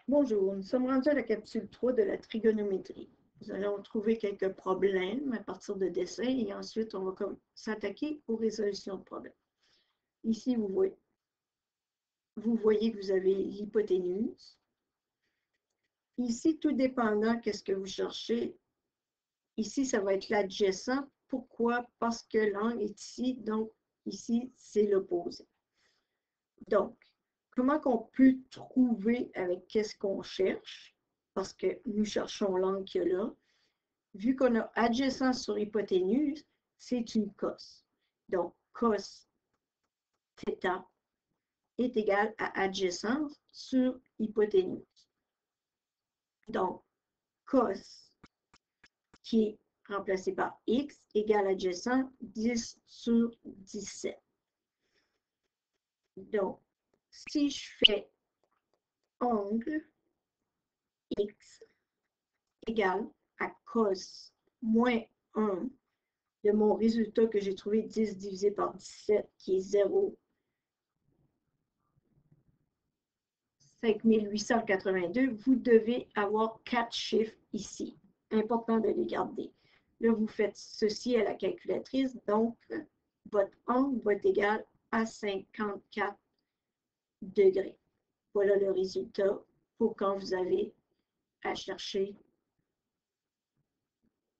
Bonjour, nous sommes rendus à la capsule 3 de la trigonométrie. Nous allons trouver quelques problèmes à partir de dessins et ensuite on va s'attaquer aux résolutions de problèmes. Ici, vous voyez que vous avez l'hypoténuse. Ici, tout dépendant qu'est-ce que vous cherchez, ici, ça va être l'adjacent. Pourquoi? Parce que l'angle est ici, donc ici, c'est l'opposé. Donc, comment qu'on peut trouver avec qu'est-ce qu'on cherche? Parce que nous cherchons l'angle qu'il y a là. Vu qu'on a adjacent sur hypoténuse, c'est une cos. Donc, cos θ est égal à adjacence sur hypoténuse. Donc, cos qui est remplacé par x égale adjacent 10 sur 17. Donc, si je fais angle x égale à cos moins 1 de mon résultat que j'ai trouvé 10 divisé par 17 qui est 0, 5882, vous devez avoir 4 chiffres ici. Important de les garder. Là, vous faites ceci à la calculatrice, donc votre angle va être égal à 54 degrés. Voilà le résultat pour quand vous avez à chercher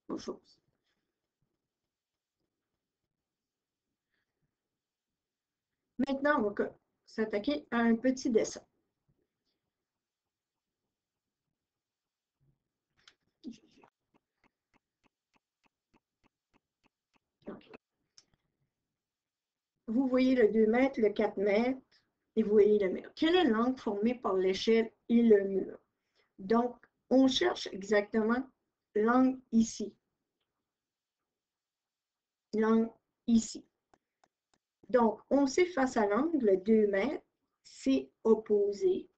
autre chose. Maintenant, on va s'attaquer à un petit dessin. Okay. Vous voyez le 2 mètres, le 4 mètres, et vous voyez le mur. Quel est l'angle formé par l'échelle et le mur? Donc, on cherche exactement l'angle ici. L'angle ici. Donc, on sait face à l'angle, 2 mètres, c'est opposé.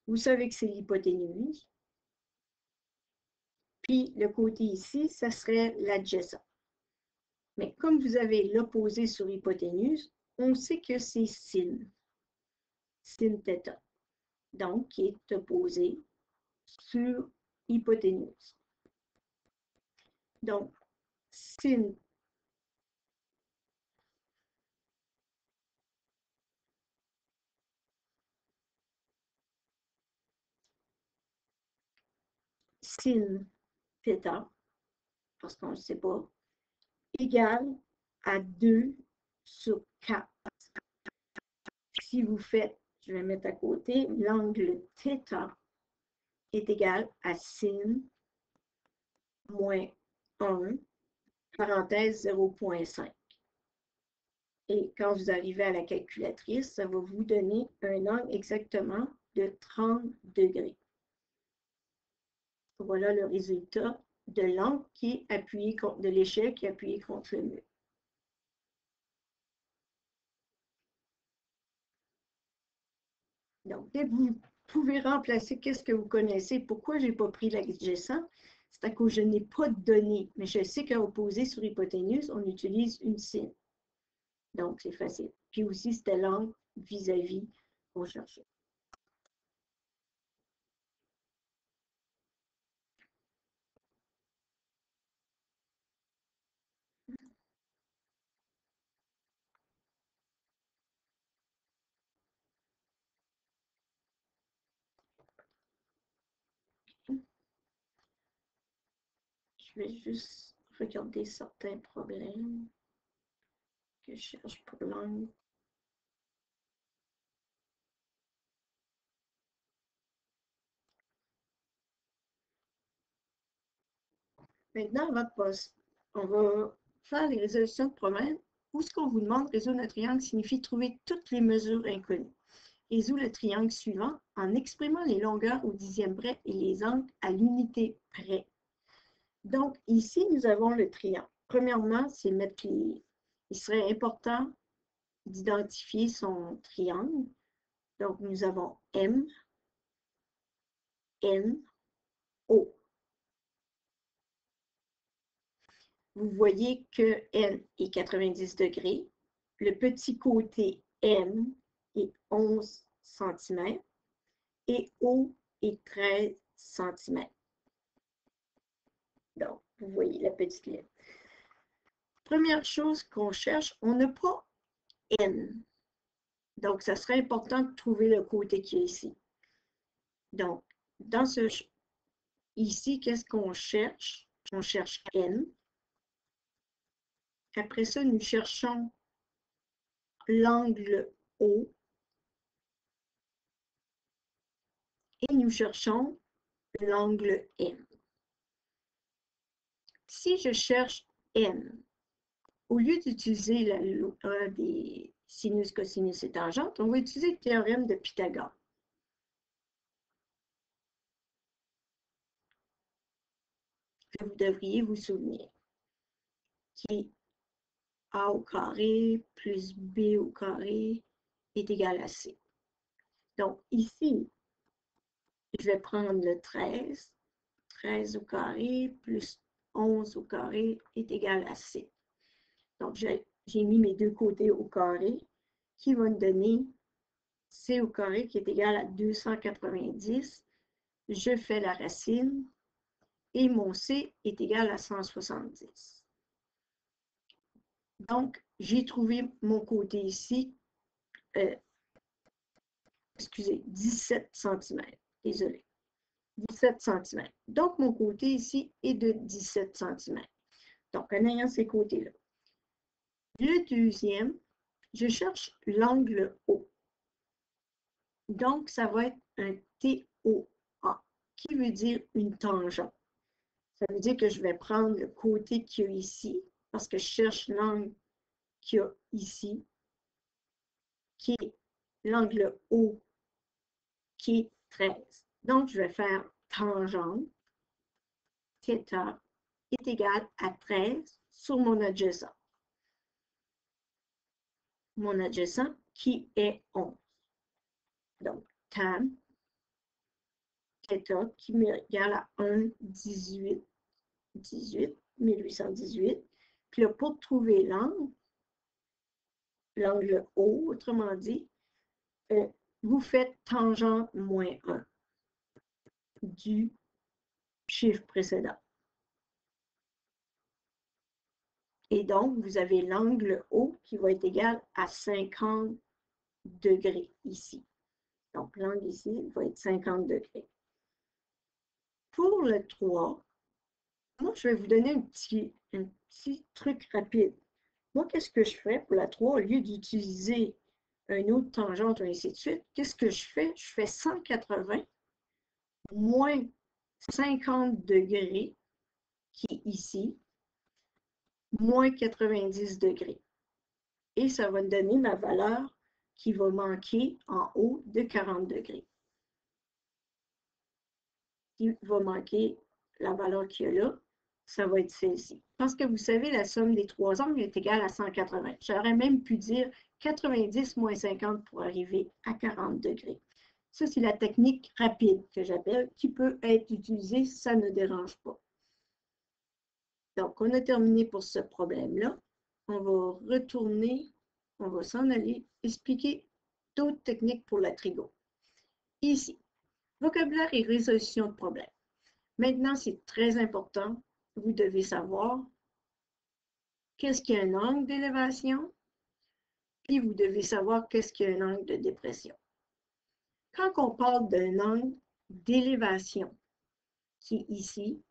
Vous savez que c'est l'hypoténuse. Puis, le côté ici, ça serait l'adjacent. Mais comme vous avez l'opposé sur hypoténuse, on sait que c'est sin. Sin θ. Donc, qui est opposé sur hypoténuse. Donc, sin θ, parce qu'on ne sait pas, égale à 2 sur 4. Si vous faites, je vais mettre à côté, l'angle θ est égal à sin moins 1, parenthèse 0,5. Et quand vous arrivez à la calculatrice, ça va vous donner un angle exactement de 30 degrés. Voilà le résultat de l'angle qui est appuyé contre, de l'échelle qui est appuyée contre le mur. Donc, dès que vous pouvez remplacer qu'est-ce que vous connaissez, pourquoi je n'ai pas pris l'adjacent, c'est à cause que je n'ai pas de données, mais je sais qu'à opposer sur hypoténuse, on utilise une sin. Donc, c'est facile. Puis aussi, c'était l'angle vis-à-vis qu'on cherchait. Je vais juste regarder certains problèmes que je cherche pour l'angle. Maintenant, on va faire les résolutions de problèmes où ce qu'on vous demande, résoudre un triangle, signifie trouver toutes les mesures inconnues. Résout le triangle suivant en exprimant les longueurs au dixième près et les angles à l'unité près. Donc, ici, nous avons le triangle. Premièrement, c'est mettre les... Il serait important d'identifier son triangle. Donc, nous avons M, N, O. Vous voyez que N est 90 degrés. Le petit côté M est 11 cm et O et 13 cm. Donc, vous voyez la petite ligne. Première chose qu'on cherche, on n'a pas N. Donc, ça serait important de trouver le côté qui est ici. Donc, dans ce ici, qu'est-ce qu'on cherche? On cherche N. Après ça, nous cherchons l'angle O et nous cherchons l'angle M. Si je cherche N, au lieu d'utiliser la loi des sinus, cosinus et tangentes, on va utiliser le théorème de Pythagore. Que vous devriez vous souvenir, qui est A au carré plus B au carré est égal à C. Donc ici, je vais prendre le 13. 13 au carré plus 11 au carré est égal à C. Donc, j'ai mis mes deux côtés au carré, qui va me donner C au carré qui est égal à 290. Je fais la racine et mon C est égal à 170. Donc, j'ai trouvé mon côté ici, excusez, 17 cm. Désolé. 17 cm. Donc, mon côté ici est de 17 cm. Donc, en ayant ces côtés-là. Le deuxième, je cherche l'angle O. Donc, ça va être un TOA, qui veut dire une tangente. Ça veut dire que je vais prendre le côté qu'il y a ici, parce que je cherche l'angle qu'il y a ici, qui est l'angle O, qui est 13. Donc, je vais faire tangente, θ est égal à 13 sur mon adjacent. Mon adjacent qui est 11. Donc, tan, θ qui m'égale à 1, 18, 18. Puis là, pour trouver l'angle O, autrement dit, vous faites tangente moins 1 du chiffre précédent. Et donc, vous avez l'angle O qui va être égal à 50 degrés ici. Donc, l'angle ici va être 50 degrés. Pour le 3, moi, je vais vous donner un petit truc rapide. Moi, qu'est-ce que je fais pour la 3? Au lieu d'utiliser une autre tangente, et ainsi de suite, qu'est-ce que je fais? Je fais 180 moins 50 degrés, qui est ici, moins 90 degrés. Et ça va me donner ma valeur qui va manquer en haut de 40 degrés. Qui va manquer la valeur qu'il y a là, ça va être celle-ci. Parce que vous savez, la somme des trois angles est égale à 180. J'aurais même pu dire 90 moins 50 pour arriver à 40 degrés. Ça, c'est la technique rapide que j'appelle, qui peut être utilisée, ça ne dérange pas. Donc, on a terminé pour ce problème-là. On va retourner, on va s'en aller expliquer d'autres techniques pour la trigo. Ici, vocabulaire et résolution de problèmes. Maintenant, c'est très important. Vous devez savoir qu'est-ce qu'il y a un angle d'élévation, puis vous devez savoir qu'est-ce qu'il y a un angle de dépression. Quand on parle d'un angle d'élévation, qui est ici,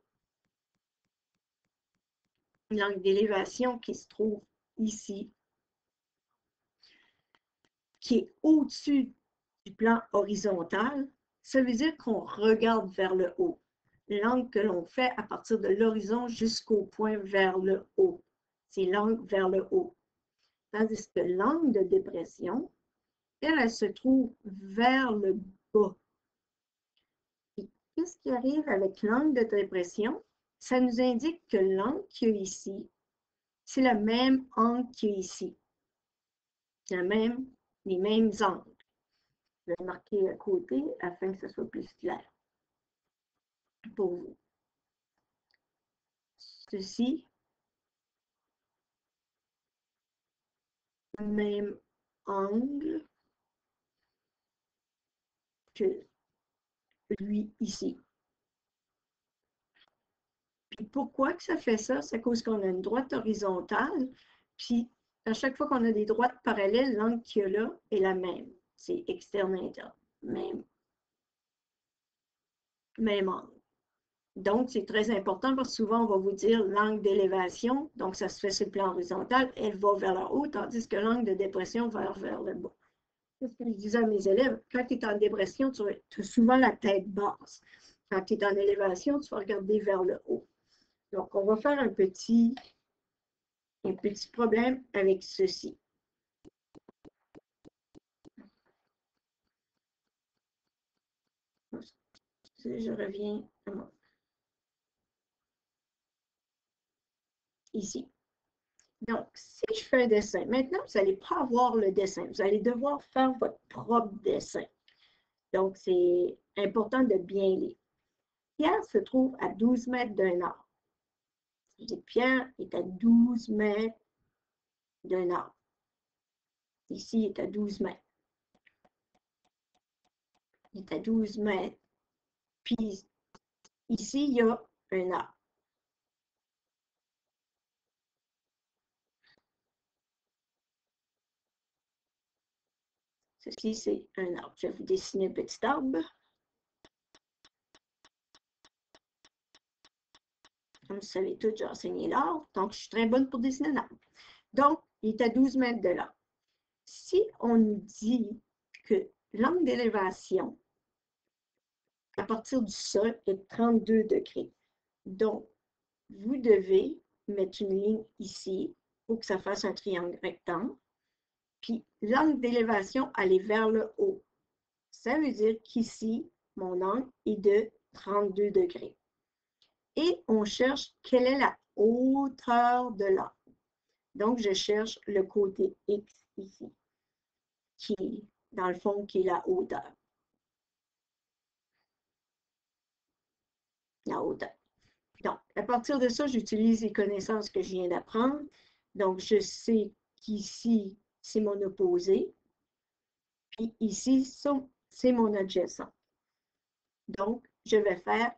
l'angle d'élévation qui se trouve ici, qui est au-dessus du plan horizontal, ça veut dire qu'on regarde vers le haut. L'angle que l'on fait à partir de l'horizon jusqu'au point vers le haut. C'est l'angle vers le haut. Tandis que l'angle de dépression, elle se trouve vers le bas. Et qu'est-ce qui arrive avec l'angle de dépression? Ça nous indique que l'angle qu'il y a ici, c'est le même angle qu'il y a ici. C'est les mêmes angles. Je vais marquer à côté afin que ce soit plus clair pour vous. Ceci, même angle que lui, ici. Puis pourquoi que ça fait ça? C'est à cause qu'on a une droite horizontale, puis à chaque fois qu'on a des droites parallèles, l'angle qu'il y a là est la même. C'est externe-interne. Même angle. Donc, c'est très important parce que souvent, on va vous dire l'angle d'élévation, donc ça se fait sur le plan horizontal, elle va vers le haut, tandis que l'angle de dépression va vers le bas. C'est ce que je disais à mes élèves, quand tu es en dépression, tu as souvent la tête basse. Quand tu es en élévation, tu vas regarder vers le haut. Donc, on va faire un petit problème avec ceci. Je reviens ici. Donc, si je fais un dessin, maintenant, vous n'allez pas avoir le dessin. Vous allez devoir faire votre propre dessin. Donc, c'est important de bien lire. Pierre se trouve à 12 mètres d'un arbre. Je dis Pierre est à 12 mètres d'un arbre. Ici, il est à 12 mètres. Il est à 12 mètres. Puis, ici, il y a un arbre. Ceci, c'est un arbre. Je vais vous dessiner un petit arbre. Comme vous savez tout, j'ai enseigné l'art. Donc, je suis très bonne pour dessiner un arbre. Donc, il est à 12 mètres de là. Si on nous dit que l'angle d'élévation à partir du sol est de 32 degrés, donc, vous devez mettre une ligne ici pour que ça fasse un triangle rectangle. Puis, l'angle d'élévation, elle est vers le haut. Ça veut dire qu'ici, mon angle est de 32 degrés. Et on cherche quelle est la hauteur de l'angle. Donc, je cherche le côté X ici, qui est, dans le fond, qui est la hauteur. La hauteur. Donc, à partir de ça, j'utilise les connaissances que je viens d'apprendre. Donc, je sais qu'ici, c'est mon opposé. Puis ici, c'est mon adjacent. Donc, je vais faire,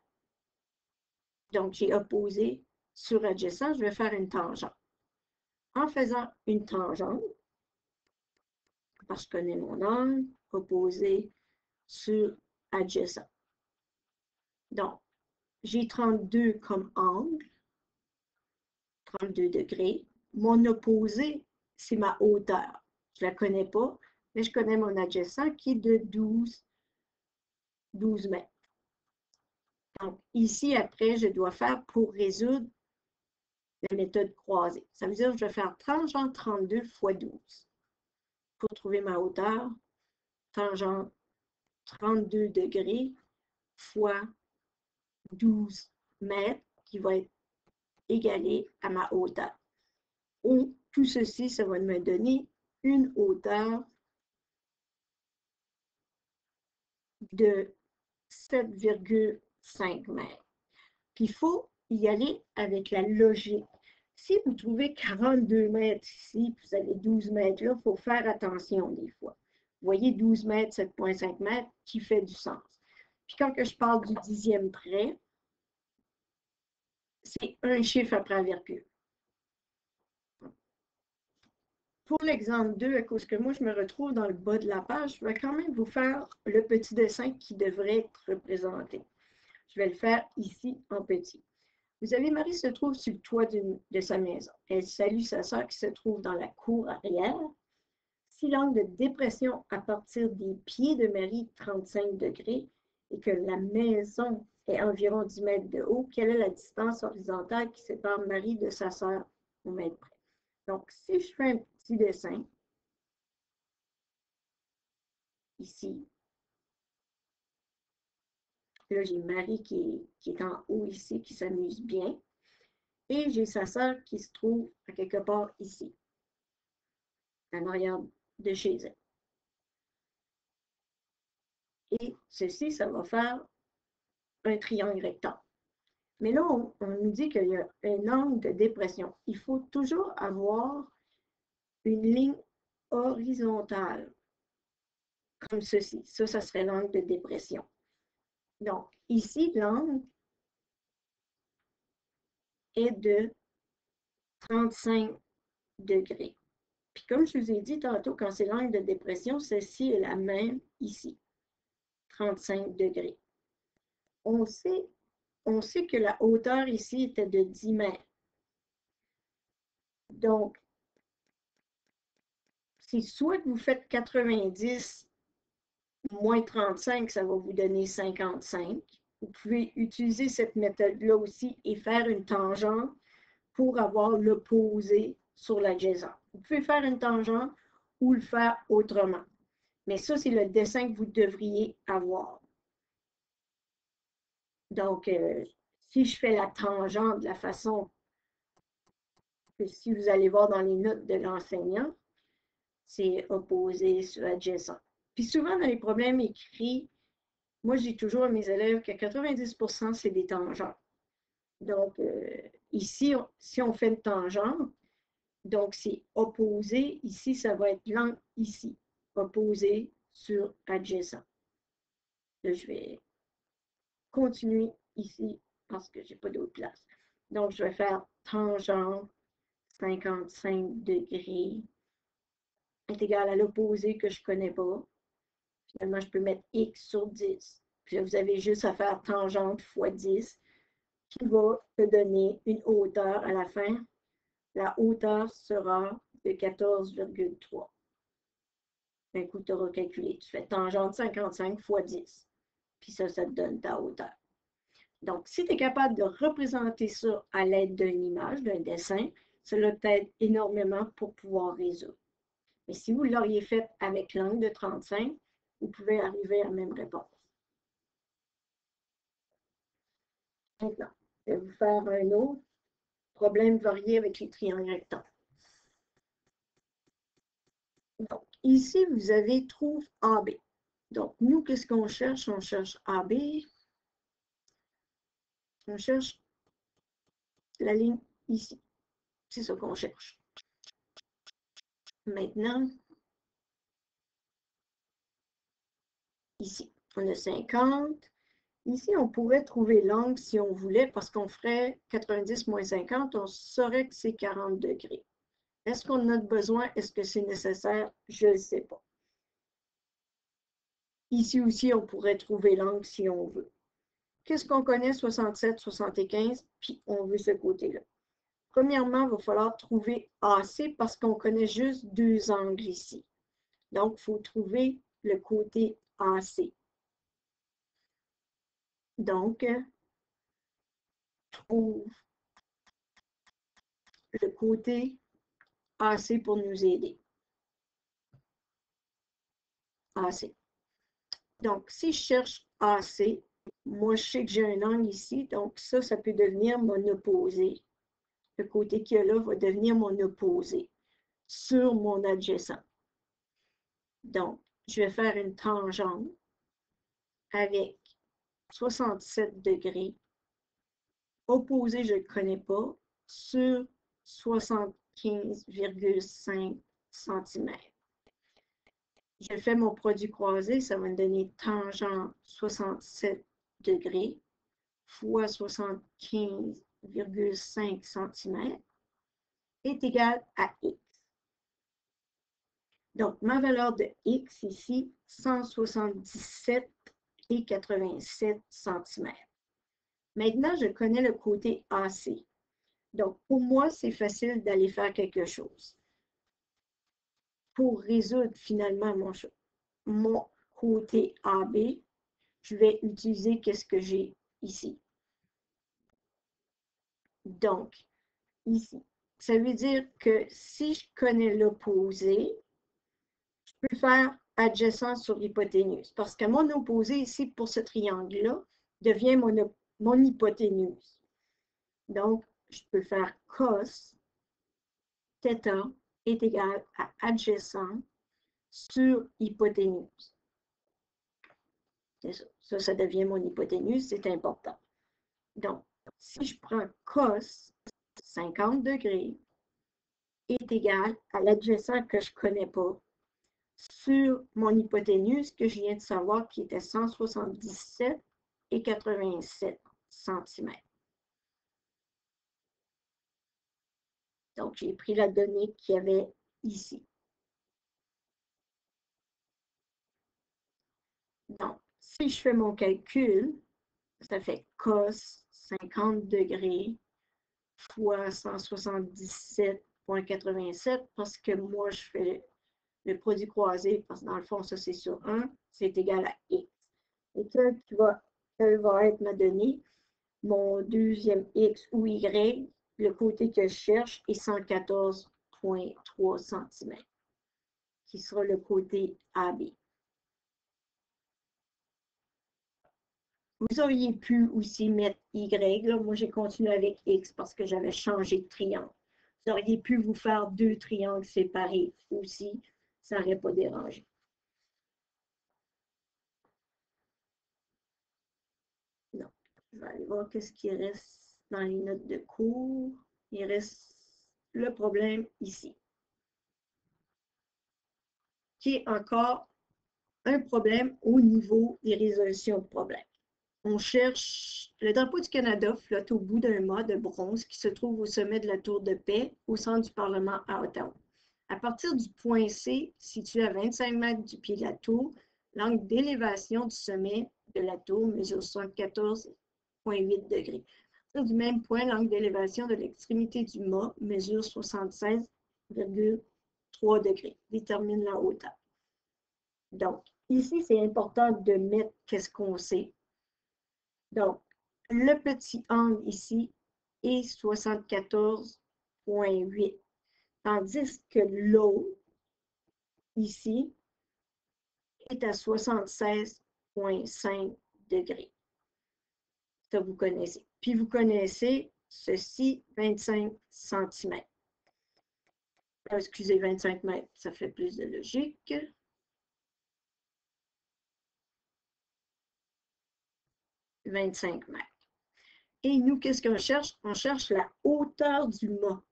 donc j'ai opposé sur adjacent, je vais faire une tangente. En faisant une tangente, parce que je connais mon angle, opposé sur adjacent. Donc, j'ai 32 comme angle, 32 degrés. Mon opposé, c'est ma hauteur. Je ne la connais pas, mais je connais mon adjacent qui est de 12 mètres. Donc, ici, après, je dois faire pour résoudre la méthode croisée. Ça veut dire que je vais faire tangente 32 fois 12 pour trouver ma hauteur. Tangente 32 degrés fois 12 mètres qui va être égalé à ma hauteur. Et tout ceci, ça va me donner une hauteur de 7,5 mètres. Puis il faut y aller avec la logique. Si vous trouvez 42 mètres ici, puis vous avez 12 mètres là, il faut faire attention des fois. Vous voyez 12 mètres, 7,5 mètres, qui fait du sens. Puis quand je parle du 10e près, c'est un chiffre après la virgule. Pour l'exemple 2, à cause que moi, je me retrouve dans le bas de la page, je vais quand même vous faire le petit dessin qui devrait être représenté. Je vais le faire ici en petit. Vous avez Marie se trouve sur le toit de sa maison. Elle salue sa sœur qui se trouve dans la cour arrière. Si l'angle de dépression à partir des pieds de Marie 35 degrés et que la maison est environ 10 mètres de haut, quelle est la distance horizontale qui sépare Marie de sa sœur au mètre près? Donc, si je fais un petit dessin, ici, là, j'ai Marie qui est en haut ici, qui s'amuse bien. Et j'ai sa sœur qui se trouve à quelque part ici, en arrière de chez elle. Et ceci, ça va faire un triangle rectangle. Mais là, on nous dit qu'il y a un angle de dépression. Il faut toujours avoir une ligne horizontale, comme ceci. Ça serait l'angle de dépression. Donc, ici, l'angle est de 35 degrés. Puis comme je vous ai dit tantôt, quand c'est l'angle de dépression, celle-ci est la même ici, 35 degrés. On sait que la hauteur ici était de 10 mètres. Donc, c'est soit que vous faites 90 moins 35, ça va vous donner 55. Vous pouvez utiliser cette méthode-là aussi et faire une tangente pour avoir l'opposé sur l'adjacent. Vous pouvez faire une tangente ou le faire autrement. Mais ça, c'est le dessin que vous devriez avoir. Donc, si je fais la tangente de la façon que si vous allez voir dans les notes de l'enseignant, c'est opposé sur adjacent. Puis souvent, dans les problèmes écrits, moi, je dis toujours à mes élèves que 90%, c'est des tangentes. Donc, ici, si on fait une tangente, donc c'est opposé. Ici, ça va être l'angle ici, opposé sur adjacent. Là, je vais continuer ici parce que je n'ai pas d'autre place. Donc, je vais faire tangente 55 degrés est égal à l'opposé que je ne connais pas. Finalement, je peux mettre x sur 10. Puis là, vous avez juste à faire tangente fois 10 qui va te donner une hauteur à la fin. La hauteur sera de 14,3. Un coup, tu auras calculé. Tu fais tangente 55 fois 10. Puis ça te donne ta hauteur. Donc, si tu es capable de représenter ça à l'aide d'une image, d'un dessin, cela t'aide énormément pour pouvoir résoudre. Mais si vous l'auriez fait avec l'angle de 35, vous pouvez arriver à la même réponse. Maintenant, je vais vous faire un autre problème varié avec les triangles rectangles. Donc, ici, vous avez trouve AB. Donc, nous, qu'est-ce qu'on cherche? On cherche AB. On cherche la ligne ici. C'est ça qu'on cherche. Maintenant, ici, on a 50. Ici, on pourrait trouver l'angle si on voulait, parce qu'on ferait 90 moins 50, on saurait que c'est 40 degrés. Est-ce qu'on en a besoin? Est-ce que c'est nécessaire? Je ne sais pas. Ici aussi, on pourrait trouver l'angle si on veut. Qu'est-ce qu'on connaît? 67, 75, puis on veut ce côté-là. Premièrement, il va falloir trouver AC parce qu'on connaît juste deux angles ici. Donc, il faut trouver le côté AC. Donc, trouve le côté AC pour nous aider. AC. Donc, si je cherche AC, moi, je sais que j'ai un angle ici, donc ça peut devenir mon opposé. Le côté qu'il y a là va devenir mon opposé sur mon adjacent. Donc, je vais faire une tangente avec 67 degrés. Opposé, je ne le connais pas, sur 75,5 cm. Je fais mon produit croisé, ça va me donner tangente 67 degrés fois 75,5 cm est égal à x. Donc, ma valeur de x ici, 177,87 cm. Maintenant, je connais le côté AC. Donc, pour moi, c'est facile d'aller faire quelque chose. Pour résoudre finalement mon côté AB, je vais utiliser qu'est-ce que j'ai ici. Donc, ici, ça veut dire que si je connais l'opposé, je peux faire adjacent sur l'hypoténuse. Parce que mon opposé ici, pour ce triangle-là, devient mon hypoténuse. Donc, je peux faire cos θ est égal à adjacent sur hypoténuse. Ça devient mon hypoténuse, c'est important. Donc, si je prends cos 50 degrés est égal à l'adjacent que je ne connais pas sur mon hypoténuse que je viens de savoir qui était 177 et 87 cm. Donc, j'ai pris la donnée qu'il y avait ici. Donc, si je fais mon calcul, ça fait cos 50 degrés fois 177,87 parce que moi, je fais le produit croisé, parce que dans le fond, ça c'est sur 1, c'est égal à x. Et quelle va être ma donnée? Mon deuxième x ou y, le côté que je cherche est 114,3 cm, qui sera le côté AB. Vous auriez pu aussi mettre y, là. Moi j'ai continué avec x parce que j'avais changé de triangle. Vous auriez pu vous faire deux triangles séparés aussi, ça n'aurait pas dérangé. Non. Je vais aller voir qu'est-ce qui reste dans les notes de cours. Il reste le problème ici, qui est encore un problème au niveau des résolutions de problèmes. On cherche le drapeau du Canada flotte au bout d'un mât de bronze qui se trouve au sommet de la tour de paix au centre du Parlement à Ottawa. À partir du point C, situé à 25 mètres du pied de la tour, l'angle d'élévation du sommet de la tour mesure 74,8 degrés. Du même point, l'angle d'élévation de l'extrémité du mât mesure 76,3 degrés. Détermine la hauteur. Donc, ici, c'est important de mettre qu'est-ce qu'on sait. Donc, le petit angle ici est 74,8, tandis que l'autre, ici, est à 76,5 degrés. Ça, vous connaissez. Puis, vous connaissez ceci, 25 cm. Excusez, 25 mètres, ça fait plus de logique. « 25 mètres. Et nous, qu'est-ce qu'on cherche? On cherche la hauteur du mât.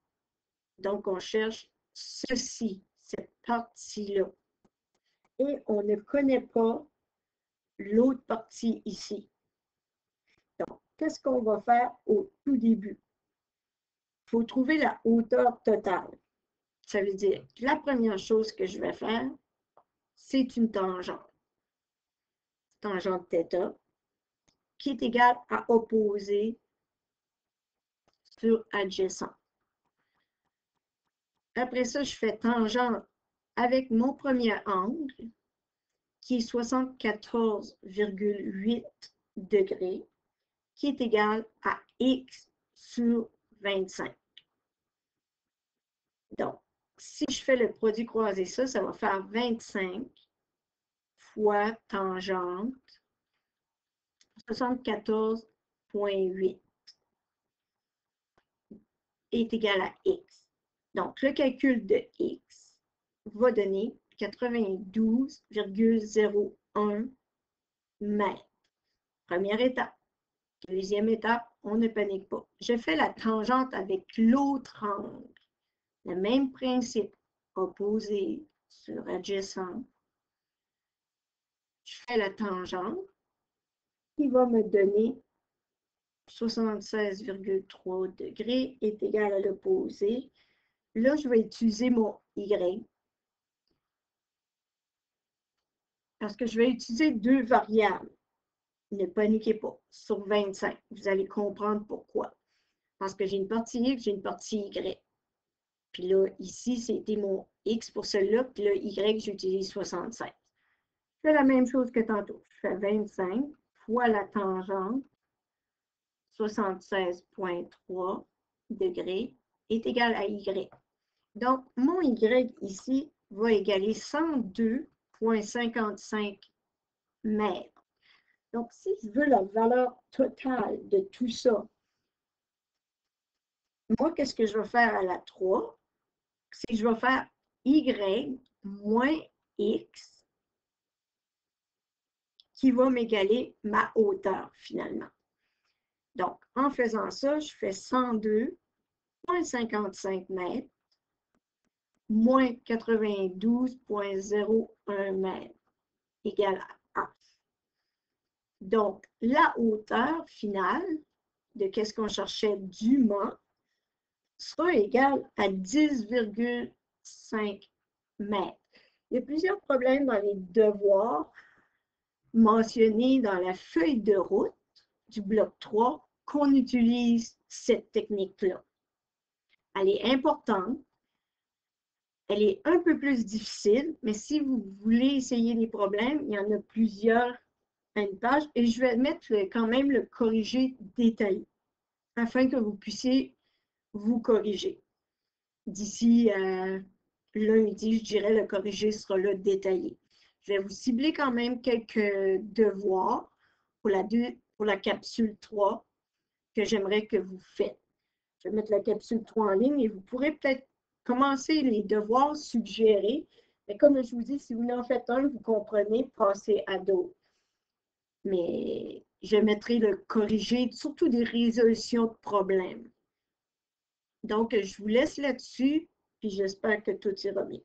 Donc, on cherche ceci, cette partie-là. Et on ne connaît pas l'autre partie ici. Donc, qu'est-ce qu'on va faire au tout début? Il faut trouver la hauteur totale. Ça veut dire que la première chose que je vais faire, c'est une tangente. Tangente θ, qui est égale à opposé sur adjacent. Après ça, je fais tangente avec mon premier angle, qui est 74,8 degrés, qui est égal à x sur 25. Donc, si je fais le produit croisé, ça va faire 25 fois tangente 74,8 est égal à x. Donc, le calcul de x va donner 92,01 mètres. Première étape. Deuxième étape, on ne panique pas. Je fais la tangente avec l'autre angle. Le même principe, opposé sur adjacent. Je fais la tangente qui va me donner 76,3 degrés est égal à l'opposé. Là, je vais utiliser mon y. Parce que je vais utiliser deux variables. Ne paniquez pas. Sur 25, vous allez comprendre pourquoi. Parce que j'ai une partie x, j'ai une partie y. Puis là, ici, c'était mon x pour celui-là. Puis là, y, j'utilise 65. Je fais la même chose que tantôt. Je fais 25 fois la tangente, 76,3 degrés, est égal à y. Donc, mon y ici va égaler 102,55 mètres. Donc, si je veux la valeur totale de tout ça, moi, qu'est-ce que je vais faire à la 3? C'est que je vais faire y moins x qui va m'égaler ma hauteur finalement. Donc, en faisant ça, je fais 102,55 mètres moins 92,01 mètres égale à H. Donc, la hauteur finale de qu'est-ce qu'on cherchait dûment sera égale à 10,5 mètres. Il y a plusieurs problèmes dans les devoirs mentionnés dans la feuille de route du bloc 3 qu'on utilise cette technique-là. Elle est importante, elle est un peu plus difficile, mais si vous voulez essayer des problèmes, il y en a plusieurs à une page et je vais mettre quand même le corrigé détaillé afin que vous puissiez vous corriger. D'ici lundi, je dirais, le corrigé sera là détaillé. Je vais vous cibler quand même quelques devoirs pour la capsule 3 que j'aimerais que vous faites. Je vais mettre la capsule 3 en ligne et vous pourrez peut-être commencer les devoirs suggérés. Mais comme je vous dis, si vous en faites un, vous comprenez, passez à d'autres. Mais je mettrai le corrigé, surtout des résolutions de problèmes. Donc, je vous laisse là-dessus, puis j'espère que tout ira bien.